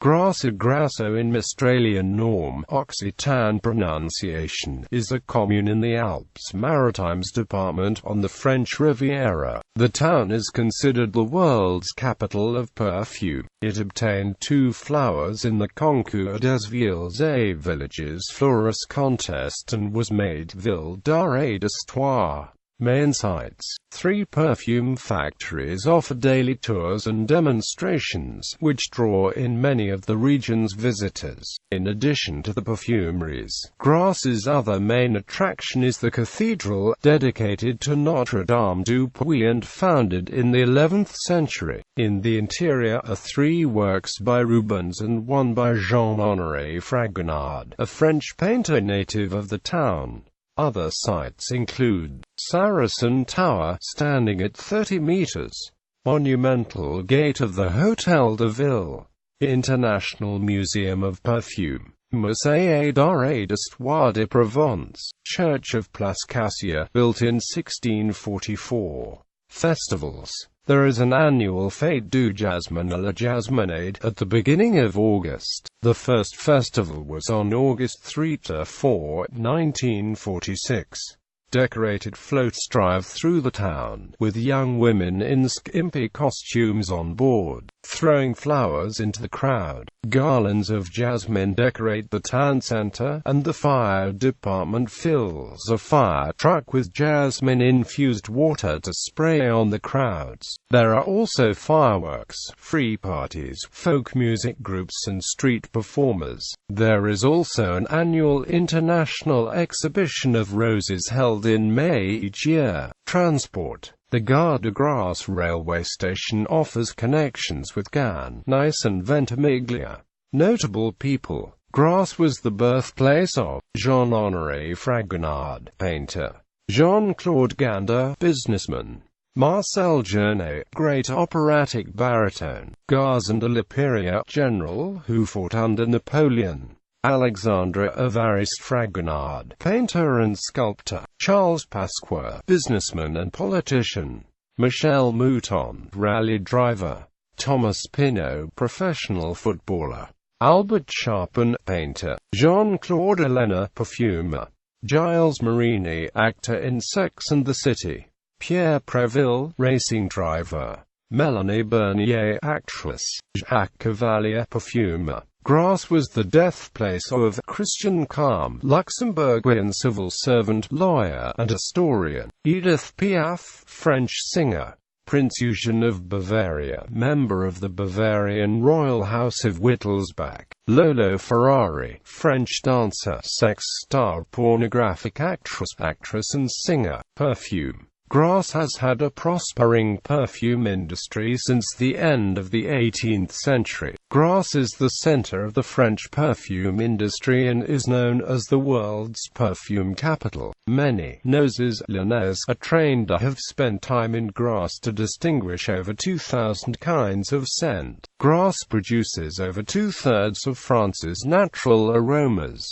Grasso in Mistralian norm, Occitan pronunciation, is a commune in the Alpes-Maritimes department on the French Riviera. The town is considered the world's capital of perfume. It obtained 2 flowers in the Concours des villes et villages fleuris contest and was made Ville.It. Main sites: 3 perfume factories offer daily tours and demonstrations, which draw in many of the region's visitors. In addition to the perfumeries, Grasse's other main attraction is the cathedral, dedicated to Notre Dame du Puy and founded in the 11th century. In the interior are 3 works by Rubens and 1 by Jean-Honoré Fragonard, a French painter native of the town. Other sites include Saracen Tower, standing at 30 meters, monumental gate of the Hôtel de Ville, International Museum of Perfume, Musée d'Art de Provence, Church of Place Cassier, built in 1644. Festivals. There is an annual Fête du Jasmin à la Jasminade at the beginning of August. The first festival was on August 3–4, 1946. Decorated floats drive through the town, with young women in skimpy costumes on board, throwing flowers into the crowd. Garlands of jasmine decorate the town center, and the fire department fills a fire truck with jasmine-infused water to spray on the crowds. There are also fireworks, free parties, folk music groups and street performers. There is also an annual international exhibition of roses held in May each year. Transport. The Gare de Grasse railway station offers connections with Cannes, Nice and Ventimiglia. Notable people. Grasse was the birthplace of Jean-Honoré Fragonard, painter; Jean-Claude Gander, businessman; Marcel Journet, great operatic baritone; Garzon de la Périère, general who fought under Napoleon; Alexandre Évariste Fragonard, painter and sculptor; Charles Pasqua, businessman and politician; Michel Mouton, rally driver; Thomas Pinot, professional footballer; Albert Chapin, painter; Jean-Claude Elena, perfumer; Gilles Marini, actor in Sex and the City; Pierre Préville, racing driver; Mélanie Bernier, actress; Jacques Cavalier, perfumer. Grasse was the birthplace of Christian Kalm, Luxembourgian civil servant, lawyer, and historian; Edith Piaf, French singer; Prince Eugen of Bavaria, member of the Bavarian royal house of Wittelsbach; Lolo Ferrari, French dancer, sex star, pornographic actress and singer. Perfume. Grasse has had a prospering perfume industry since the end of the 18th century. Grasse is the center of the French perfume industry and is known as the world's perfume capital. Many noses are trained to have spent time in Grasse to distinguish over 2,000 kinds of scent. Grasse produces over 2/3 of France's natural aromas.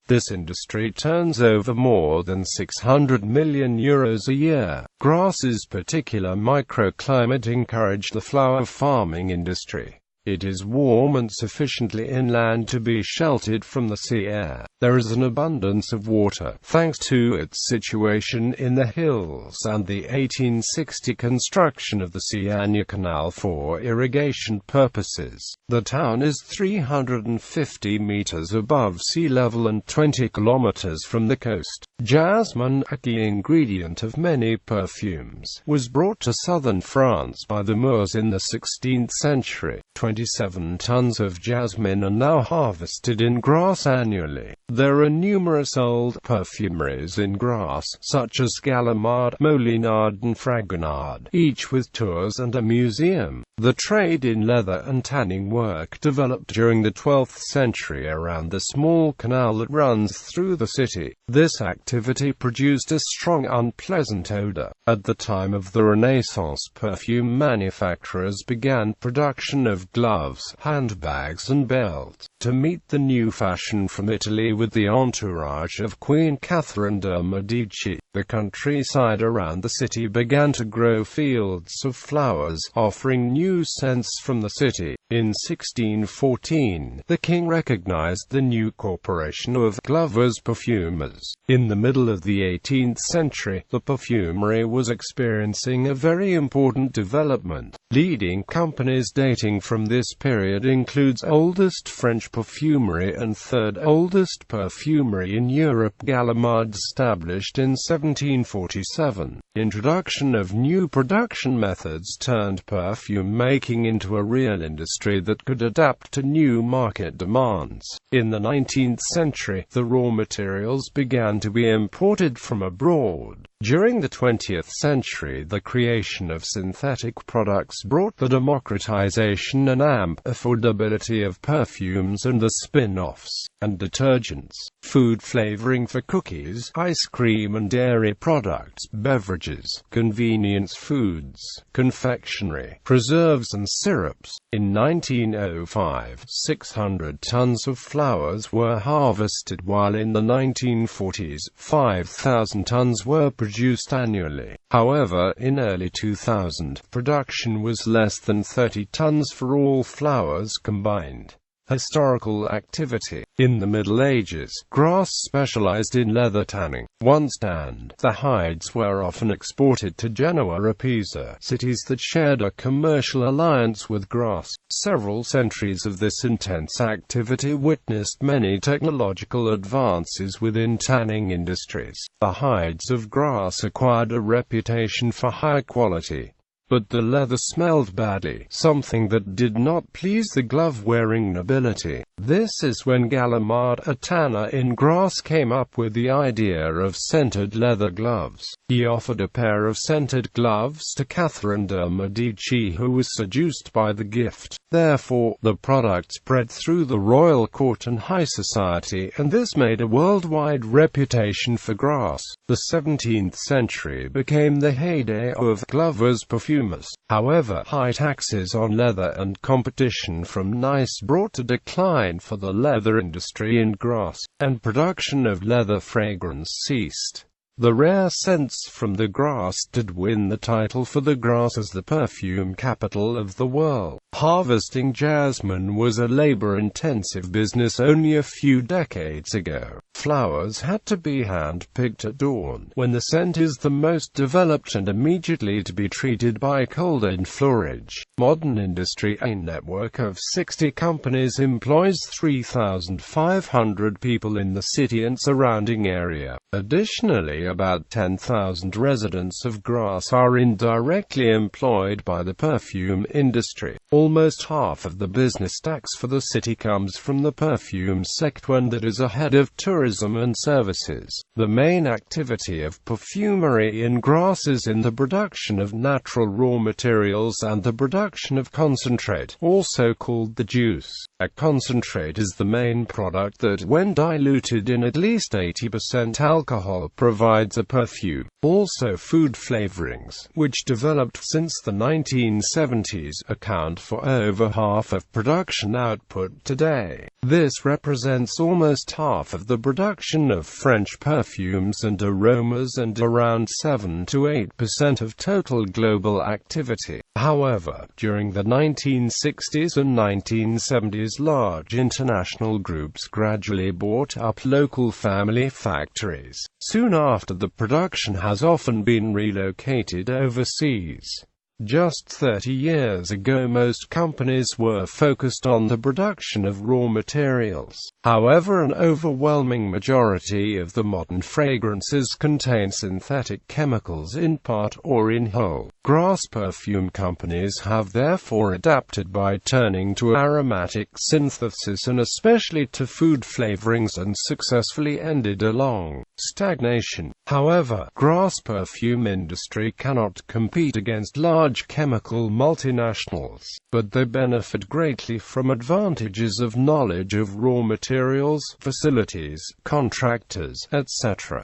This industry turns over more than €600 million a year. Grasse's particular microclimate encouraged the flower farming industry. It is warm and sufficiently inland to be sheltered from the sea air. There is an abundance of water, thanks to its situation in the hills and the 1860 construction of the Siana Canal for irrigation purposes. The town is 350 meters above sea level and 20 kilometers from the coast. Jasmine, a key ingredient of many perfumes, was brought to southern France by the Moors in the 16th century. 27 tons of jasmine are now harvested in Grasse annually. There are numerous old perfumeries in Grasse, such as Gallimard, Molinard and Fragonard, each with tours and a museum. The trade in leather and tanning work developed during the 12th century around the small canal that runs through the city. This activity produced a strong, unpleasant odor. At the time of the Renaissance, perfume manufacturers began production of gloves, handbags and belts. To meet the new fashion from Italy with the entourage of Queen Catherine de' Medici, the countryside around the city began to grow fields of flowers, offering new new scents from the city. In 1614, the king recognized the new corporation of glovers perfumers. In the middle of the 18th century, the perfumery was experiencing a very important development. Leading companies dating from this period includes oldest French perfumery and third oldest perfumery in Europe. Gallimard established in 1747. Introduction of new production methods turned perfume making into a real industry that could adapt to new market demands. In the 19th century, the raw materials began to be imported from abroad. During the 20th century, the creation of synthetic products brought the democratization and affordability of perfumes and the spin-offs, and detergents, food flavoring for cookies, ice cream and dairy products, beverages, convenience foods, confectionery, preserves and syrups. In 1905, 600 tons of flowers were harvested, while in the 1940s, 5,000 tons were produced annually. However, in early 2000, production was less than 30 tons for all flowers combined. Historical activity. In the Middle Ages, Grasse specialized in leather tanning. Once tanned, the hides were often exported to Genoa or Pisa, cities that shared a commercial alliance with Grasse. Several centuries of this intense activity witnessed many technological advances within tanning industries. The hides of Grasse acquired a reputation for high quality. But the leather smelled badly, something that did not please the glove-wearing nobility. This is when Gallimard, a tanner in Grasse, came up with the idea of scented leather gloves. He offered a pair of scented gloves to Catherine de' Medici, who was seduced by the gift. Therefore, the product spread through the royal court and high society, and this made a worldwide reputation for Grasse. The 17th century became the heyday of glovers perfumers. However, high taxes on leather and competition from Nice brought a decline for the leather industry in Grasse, and production of leather fragrance ceased. The rare scents from the Grasse did win the title for the Grasse as the perfume capital of the world. Harvesting jasmine was a labor-intensive business only a few decades ago. Flowers had to be hand-picked at dawn, when the scent is the most developed, and immediately to be treated by cold and fleurage. Modern industry, a network of 60 companies, employs 3,500 people in the city and surrounding area. Additionally, about 10,000 residents of Grasse are indirectly employed by the perfume industry. Almost half of the business tax for the city comes from the perfume sector, and that is ahead of tourism and services. The main activity of perfumery in Grasse is in the production of natural raw materials and the production of concentrate, also called the juice. A concentrate is the main product that, when diluted in at least 80% alcohol, provides a perfume. Also, food flavorings, which developed since the 1970s, account for over half of production output today. This represents almost half of the production of French perfumes and aromas and around 7 to 8% of total global activity. However, during the 1960s and 1970s, large international groups gradually bought up local family factories. Soon after, the production has often been relocated overseas. Just 30 years ago, most companies were focused on the production of raw materials. However, an overwhelming majority of the modern fragrances contain synthetic chemicals in part or in whole. Grasse perfume companies have therefore adapted by turning to aromatic synthesis and especially to food flavorings, and successfully ended a long stagnation. However, Grasse perfume industry cannot compete against large chemical multinationals, but they benefit greatly from advantages of knowledge of raw materials, facilities, contractors, etc.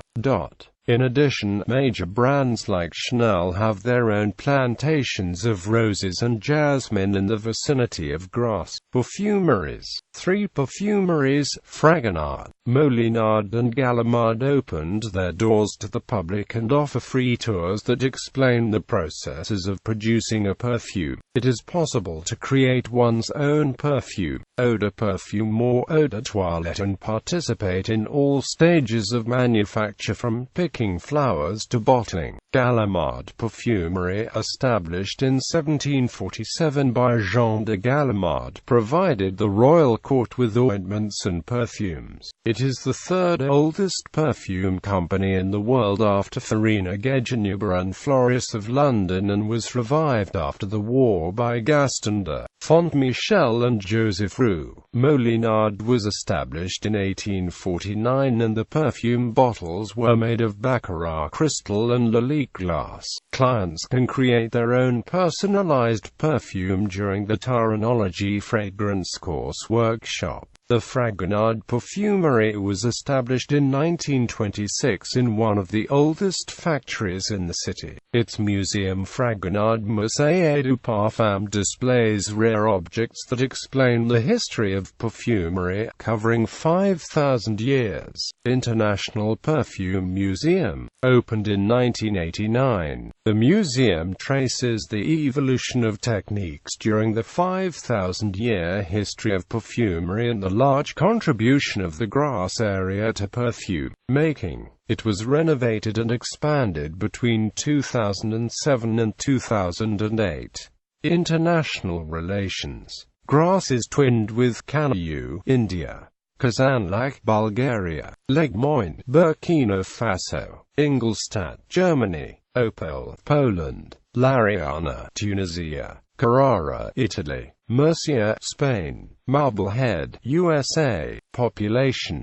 In addition, major brands like Chanel have their own plantations of roses and jasmine in the vicinity of Grasse. Perfumeries. 3 perfumeries, Fragonard, Molinard and Gallimard, opened their doors to the public and offer free tours that explain the processes of producing a perfume. It is possible to create one's own perfume, eau de perfume or eau de toilette, and participate in all stages of manufacture from picking flowers to bottling. Gallimard Perfumery, established in 1747 by Jean de Gallimard, provided the royal court with ointments and perfumes. It is the 3rd oldest perfume company in the world after Farina Gegenüber and Fleuris of London, and was revived after the war by Gaston de Fontmichel and Joseph Roux. Molinard was established in 1849, and the perfume bottles were made of baccarat crystal and lalique glass. Clients can create their own personalized perfume during the Taranology Fragrance Course workshop. The Fragonard Perfumery was established in 1926 in one of the oldest factories in the city. Its museum, Fragonard Musée du Parfum, displays rare objects that explain the history of perfumery, covering 5,000 years. International Perfume Museum, opened in 1989. The museum traces the evolution of techniques during the 5,000-year history of perfumery and the large contribution of the Grasse area to perfume making. It was renovated and expanded between 2007 and 2008. International relations. Grasse is twinned with Concours, India, Kazanlak, Bulgaria, Legmoin, Burkina Faso, Ingolstadt, Germany, Opole, Poland, Lariana, Tunisia, Carrara, Italy, Murcia, Spain, Marblehead, USA. Population